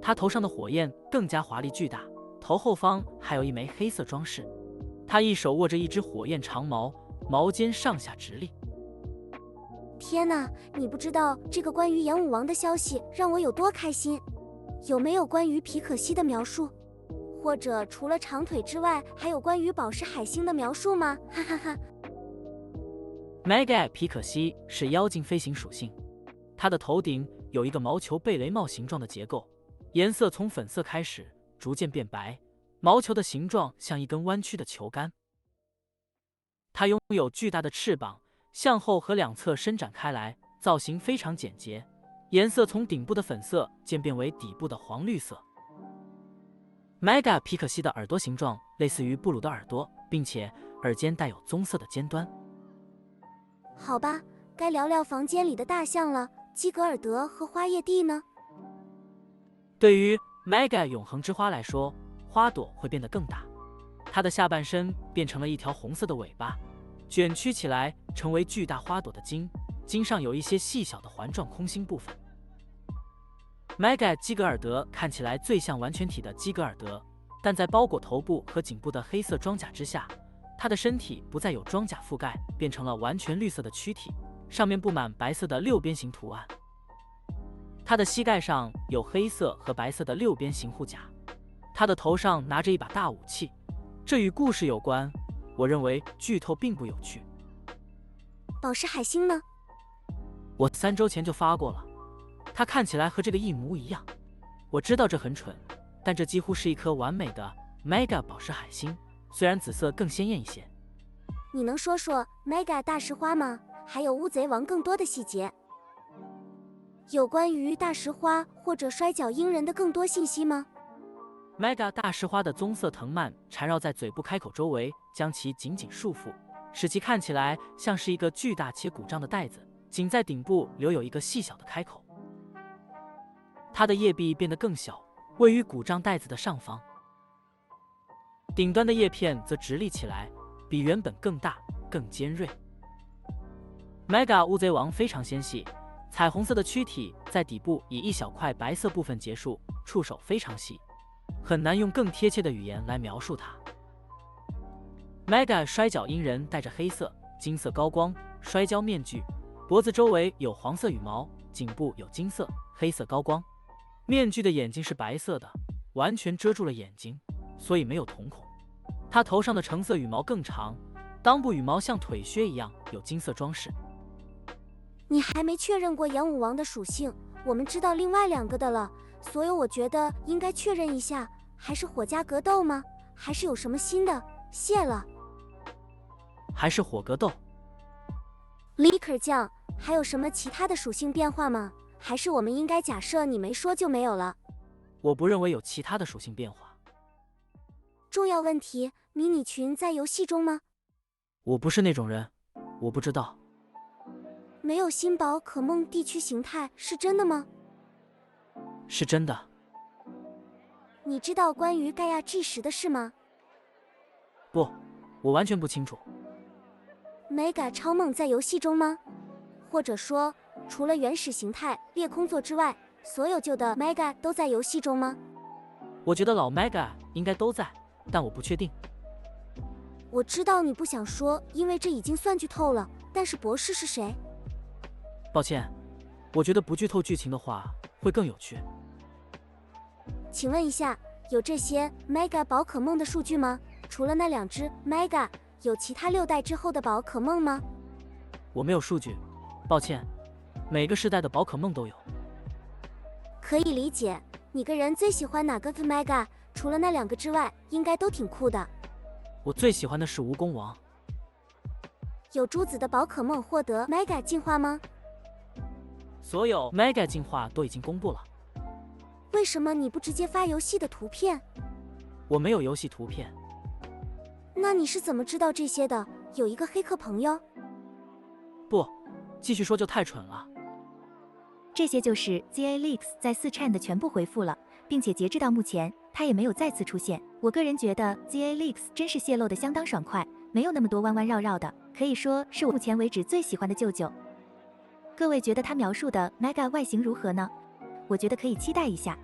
他头上的火焰更加华丽巨大，头后方还有一枚黑色装饰。他一手握着一只火焰长矛，矛尖上下直立。天哪，你不知道这个关于演武王的消息让我有多开心！有没有关于皮可西的描述？或者除了长腿之外，还有关于宝石海星的描述吗？哈哈哈。Mega 皮可西是妖精飞行属性，它的头顶有一个毛球贝雷帽形状的结构，颜色从粉色开始，逐渐变白。毛球的形状像一根弯曲的球杆。它拥有巨大的翅膀，向后和两侧伸展开来，造型非常简洁，颜色从顶部的粉色渐变为底部的黄绿色。Mega 皮可西的耳朵形状类似于布鲁的耳朵，并且耳尖带有棕色的尖端。好吧，该聊聊房间里的大象了。基格尔德和花叶地呢？对于 Mega 永恒之花来说，花朵会变得更大，它的下半身变成了一条红色的尾巴，卷曲起来成为巨大花朵的茎，茎上有一些细小的环状空心部分。Mega 基格尔德看起来最像完全体的基格尔德，但在包裹头部和颈部的黑色装甲之下，它的身体不再有装甲覆盖，变成了完全绿色的躯体，上面布满白色的6边形图案。它的膝盖上有黑色和白色的6边形护甲，它的头上拿着一把大武器，这与故事有关。我认为剧透并不有趣。宝石海星呢？我3周前就发过了，它看起来和这个一模一样。我知道这很蠢，但这几乎是一颗完美的 Mega 宝石海星，虽然紫色更鲜艳一些。你能说说 Mega 大石花吗？还有乌贼王更多的细节，有关于大石花或者摔角鹰人的更多信息吗？ Mega 大石花的棕色藤蔓缠绕在嘴部开口周围，将其紧紧束缚，使其看起来像是一个巨大且鼓胀的袋子，仅在顶部留有一个细小的开口。它的叶壁变得更小，位于鼓胀袋子的上方，顶端的叶片则直立起来，比原本更大、更尖锐。Mega 乌贼王非常纤细，彩虹色的躯体在底部以一小块白色部分结束，触手非常细，很难用更贴切的语言来描述它。Mega 摔角鹰人戴着黑色、金色高光摔跤面具，脖子周围有黄色羽毛，颈部有金色、黑色高光。面具的眼睛是白色的，完全遮住了眼睛，所以没有瞳孔。它头上的橙色羽毛更长，裆部羽毛像腿靴一样有金色装饰。你还没确认过演武王的属性，我们知道另外2个的了，所以我觉得应该确认一下，还是火加格斗吗？还是有什么新的？谢了。还是火格斗。Licker 酱，还有什么其他的属性变化吗？还是我们应该假设你没说就没有了？我不认为有其他的属性变化。重要问题，迷你群在游戏中吗？我不是那种人，我不知道。没有新宝可梦地区形态是真的吗？是真的。你知道关于盖亚 G10的事吗？不，我完全不清楚。Mega 超梦在游戏中吗？或者说，除了原始形态裂空座之外，所有旧的 Mega 都在游戏中吗？我觉得老 Mega 应该都在，但我不确定。我知道你不想说，因为这已经算剧透了，但是博士是谁？抱歉，我觉得不剧透剧情的话会更有趣。请问一下，有这些 Mega 宝可梦的数据吗？除了那2只 Mega， 有其他6代之后的宝可梦吗？我没有数据，抱歉。每个世代的宝可梦都有。可以理解，你个人最喜欢哪个 Mega？ 除了那2个之外，应该都挺酷的。我最喜欢的是蜈蚣王。有珠子的宝可梦获得 Mega 进化吗？所有 Mega 进化都已经公布了。为什么你不直接发游戏的图片？我没有游戏图片。那你是怎么知道这些的？有一个黑客朋友？不，继续说就太蠢了。这些就是 ZA Leaks 在4chan 的全部回复了，并且截至到目前，它也没有再次出现。我个人觉得 ZA Leaks 真是泄露的相当爽快，没有那么多弯弯绕绕的，可以说是我目前为止最喜欢的舅舅。各位觉得他描述的 Mega 外形如何呢？我觉得可以期待一下。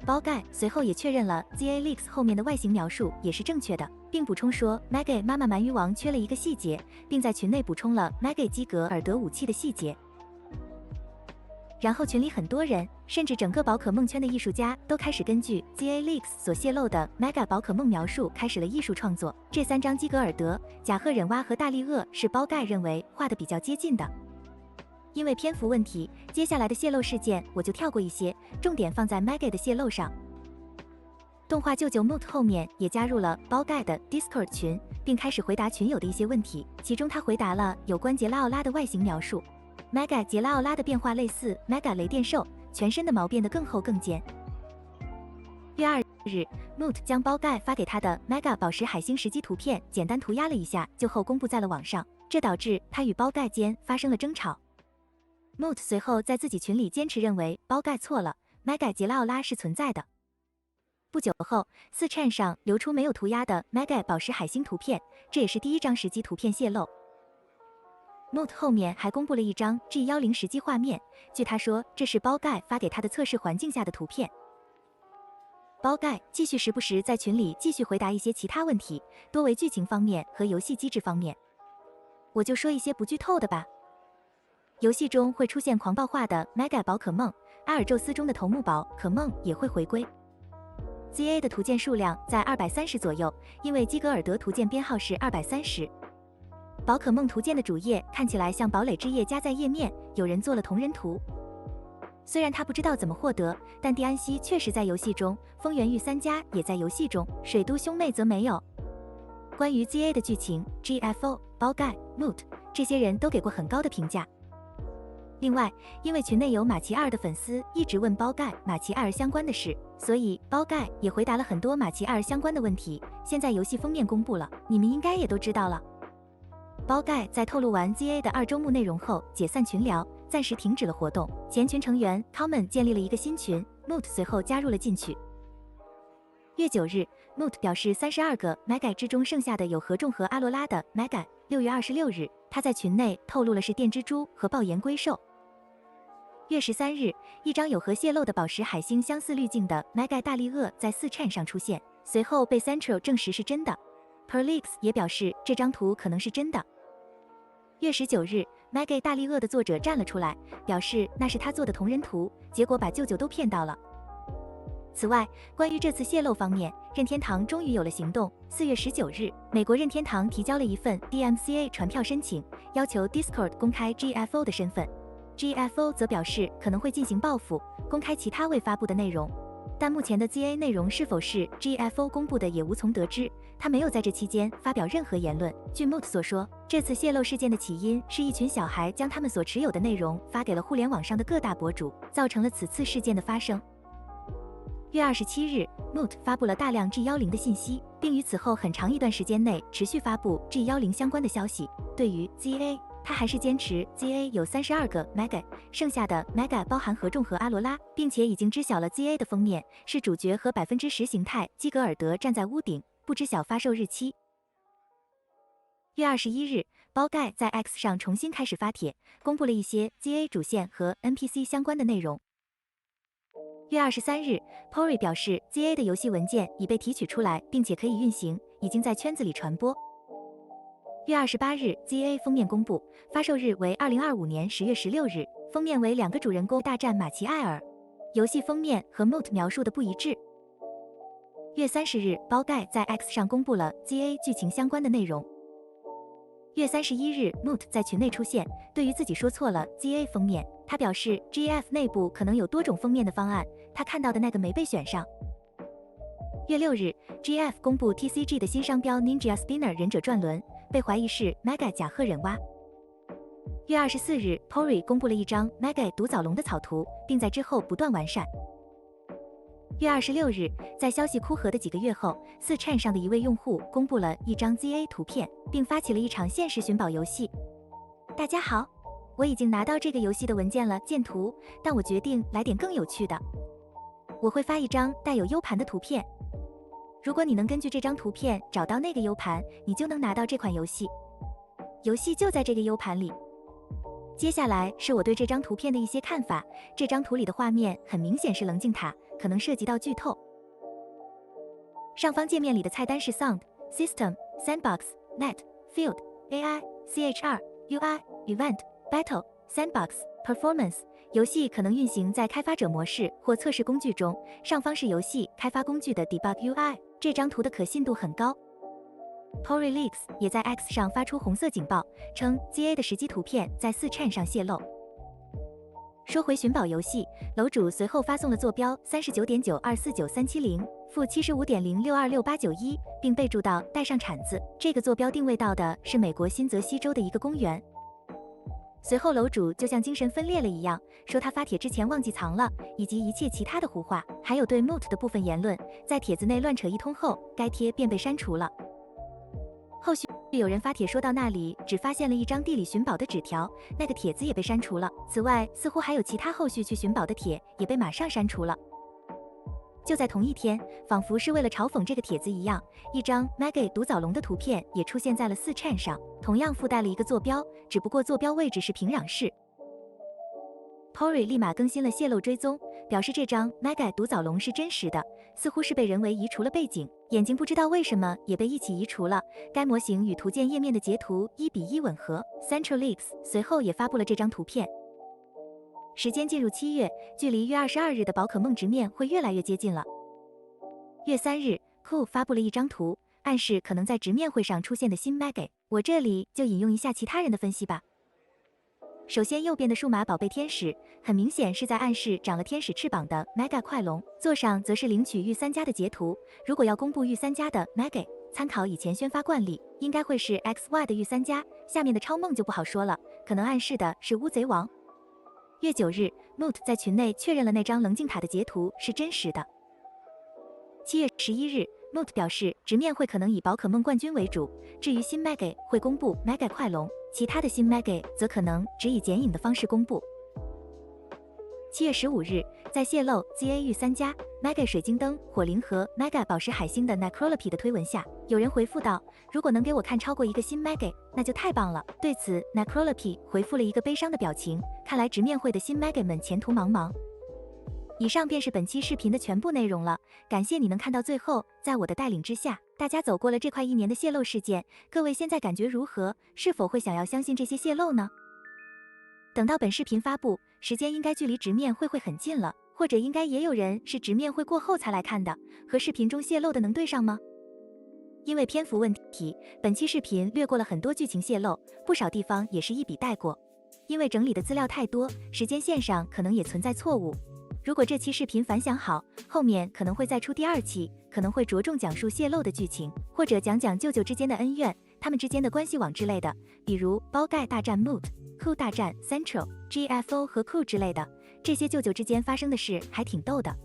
包盖随后也确认了 ZA Leaks 后面的外形描述也是正确的，并补充说 Mega 妈妈鳗鱼王缺了一个细节，并在群内补充了 Mega 基格尔德武器的细节。然后群里很多人，甚至整个宝可梦圈的艺术家都开始根据 ZA Leaks 所泄露的 Mega 宝可梦描述开始了艺术创作。这3张基格尔德、甲贺忍蛙和大力鳄是包盖认为画的比较接近的。因为篇幅问题，接下来的泄露事件我就跳过一些，重点放在 Mega 的泄露上。动画舅舅 Moot 后面也加入了包盖的 Discord 群，并开始回答群友的一些问题，其中他回答了有关杰拉奥拉的外形描述。Mega 杰拉奥拉的变化类似 Mega 雷电兽，全身的毛变得更厚更尖。月2日 ，Moot 将包盖发给他的 Mega 宝石海星实机图片简单涂鸦了一下，就后公布在了网上，这导致他与包盖间发生了争吵。Moot 随后在自己群里坚持认为包盖错了 ，Mega 杰拉奥拉是存在的。不久后，4chan上流出没有涂鸦的 Mega 宝石海星图片，这也是第1张实机图片泄露。Moot 后面还公布了一张 G10实际画面，据他说，这是包盖发给他的测试环境下的图片。包盖继续时不时在群里继续回答一些其他问题，多为剧情方面和游戏机制方面。我就说一些不剧透的吧。游戏中会出现狂暴化的 Mega 宝可梦，阿尔宙斯中的头目宝可梦也会回归。ZA 的图鉴数量在230左右，因为基格尔德图鉴编号是230。宝可梦图鉴的主页看起来像堡垒之夜加在页面，有人做了同人图。虽然他不知道怎么获得，但蒂安西确实在游戏中，风原玉三家也在游戏中，水都兄妹则没有。关于 ZA 的剧情 ，GFO、包盖、Moot 这些人都给过很高的评价。另外，因为群内有马奇艾尔的粉丝一直问包盖、马奇艾尔相关的事，所以包盖也回答了很多马奇艾尔相关的问题。现在游戏封面公布了，你们应该也都知道了。包盖在透露完 ZA 的2周目内容后解散群聊，暂时停止了活动。前群成员 Common 建立了一个新群 ，Moot 随后加入了进去。月9日 ，Moot 表示32个 Mega 之中剩下的有合众和阿罗拉的 Mega。6月26日，他在群内透露了是电蜘蛛和爆炎龟兽。月13日，一张有和泄露的宝石海星相似滤镜的 Mega 大力鳄在4chan上出现，随后被 Central 证实是真的。Perlix 也表示这张图可能是真的。月19日 ，Mega 大力鳄的作者站了出来，表示那是他做的同人图，结果把舅舅都骗到了。此外，关于这次泄露方面，任天堂终于有了行动。4月19日，美国任天堂提交了一份 DMCA 传票申请，要求 Discord 公开 GFO 的身份。GFO 则表示可能会进行报复，公开其他未发布的内容，但目前的 ZA 内容是否是 GFO 公布的也无从得知。他没有在这期间发表任何言论。据 Moot 所说，这次泄露事件的起因是一群小孩将他们所持有的内容发给了互联网上的各大博主，造成了此次事件的发生。月27日 ，Moot 发布了大量 G10的信息，并于此后很长一段时间内持续发布 G10相关的消息。对于 ZA，他还是坚持 ZA 有32个 Mega， 剩下的 Mega 包含合众和阿罗拉，并且已经知晓了 ZA 的封面是主角和10%形态基格尔德站在屋顶，不知晓发售日期。月21日，包盖在 X 上重新开始发帖，公布了一些 ZA 主线和 NPC 相关的内容。月23日 ，Pori 表示 ZA 的游戏文件已被提取出来，并且可以运行，已经在圈子里传播。月28日 ，ZA 封面公布，发售日为2025年10月16日，封面为2个主人公大战马奇艾尔，游戏封面和 Moot 描述的不一致。月30日，包盖在 X 上公布了 ZA 剧情相关的内容。月31日 ，Moot 在群内出现，对于自己说错了 ZA 封面，他表示 GF 内部可能有多种封面的方案，他看到的那个没被选上。月6日 ，GF 公布 TCG 的新商标 Ninja Spinner 忍者转轮，被怀疑是 Mega 甲贺忍蛙。月24日 ，Pori 公布了一张 Mega 独角龙的草图，并在之后不断完善。月26日，在消息枯涸的几个月后，4chan 上的一位用户公布了一张 ZA 图片，并发起了一场限时寻宝游戏。大家好，我已经拿到这个游戏的文件了，见图，但我决定来点更有趣的。我会发一张带有 U 盘的图片，如果你能根据这张图片找到那个 U 盘，你就能拿到这款游戏。游戏就在这个 U 盘里。接下来是我对这张图片的一些看法。这张图里的画面很明显是棱镜塔，可能涉及到剧透。上方界面里的菜单是 Sound、Sandbox、Net、Field、AI、CHR、UI、Event、Battle、Sandbox、Performance。游戏可能运行在开发者模式或测试工具中。上方是游戏开发工具的 Debug UI。这张图的可信度很高。Pori Leaks 也在 X 上发出红色警报，称 ZA 的实机图片在4chan上泄露。说回寻宝游戏，楼主随后发送了坐标 39.9249370 -75.0626891，并备注到带上铲子。这个坐标定位到的是美国新泽西州的一个公园。随后楼主就像精神分裂了一样，说他发帖之前忘记藏了，以及一切其他的胡话，还有对 Moot 的部分言论，在帖子内乱扯一通后，该贴便被删除了。后续有人发帖说到那里只发现了一张地理寻宝的纸条，那个帖子也被删除了。此外，似乎还有其他后续去寻宝的帖也被马上删除了。就在同一天，仿佛是为了嘲讽这个帖子一样，一张 Mega 独角龙的图片也出现在了4chan上，同样附带了一个坐标，只不过坐标位置是平壤市。Pori 立马更新了泄露追踪，表示这张 Mega 独角龙是真实的，似乎是被人为移除了背景，眼睛不知道为什么也被一起移除了。该模型与图鉴页面的截图1:1吻合。Central Leaks 随后也发布了这张图片。时间进入7月，距离月22日的宝可梦直面会越来越接近了。月3日 ，Cool 发布了一张图，暗示可能在直面会上出现的新 Mega。我这里就引用一下其他人的分析吧。首先，右边的数码宝贝天使很明显是在暗示长了天使翅膀的 Mega 快龙，左上则是领取御三家的截图。如果要公布御三家的 Mega， 参考以前宣发惯例，应该会是 XY 的御三家，下面的超梦就不好说了，可能暗示的是乌贼王。月9日 ，Moot 在群内确认了那张棱镜塔的截图是真实的。7月11日。Moot 表示，直面会可能以宝可梦冠军为主，至于新 Mega 会公布 Mega 快龙，其他的新 Mega 则可能只以剪影的方式公布。7月15日，在泄露 ZA 御三家 Mega 水晶灯、火灵和 Mega 宝石海星的 Necrolepy 的推文下，有人回复道：“如果能给我看超过一个新 Mega， 那就太棒了。”对此 ，Necrolepy 回复了一个悲伤的表情，看来直面会的新 Mega 们前途茫茫。以上便是本期视频的全部内容了，感谢你能看到最后。在我的带领之下，大家走过了这快1年的泄露事件，各位现在感觉如何？是否会想要相信这些泄露呢？等到本视频发布，时间应该距离直面会很近了，或者应该也有人是直面会过后才来看的，和视频中泄露的能对上吗？因为篇幅问题，本期视频略过了很多剧情泄露，不少地方也是一笔带过。因为整理的资料太多，时间线上可能也存在错误。如果这期视频反响好，后面可能会再出第2期，可能会着重讲述泄露的剧情，或者讲讲舅舅之间的恩怨，他们之间的关系网之类的，比如包盖大战 Moot、Cool 大战 Central、GFO 和 Cool 之类的，这些舅舅之间发生的事还挺逗的。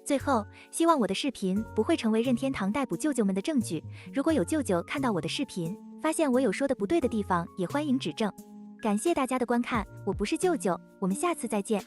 最后，希望我的视频不会成为任天堂逮捕舅舅们的证据。如果有舅舅看到我的视频，发现我有说的不对的地方，也欢迎指正。感谢大家的观看，我不是舅舅，我们下次再见。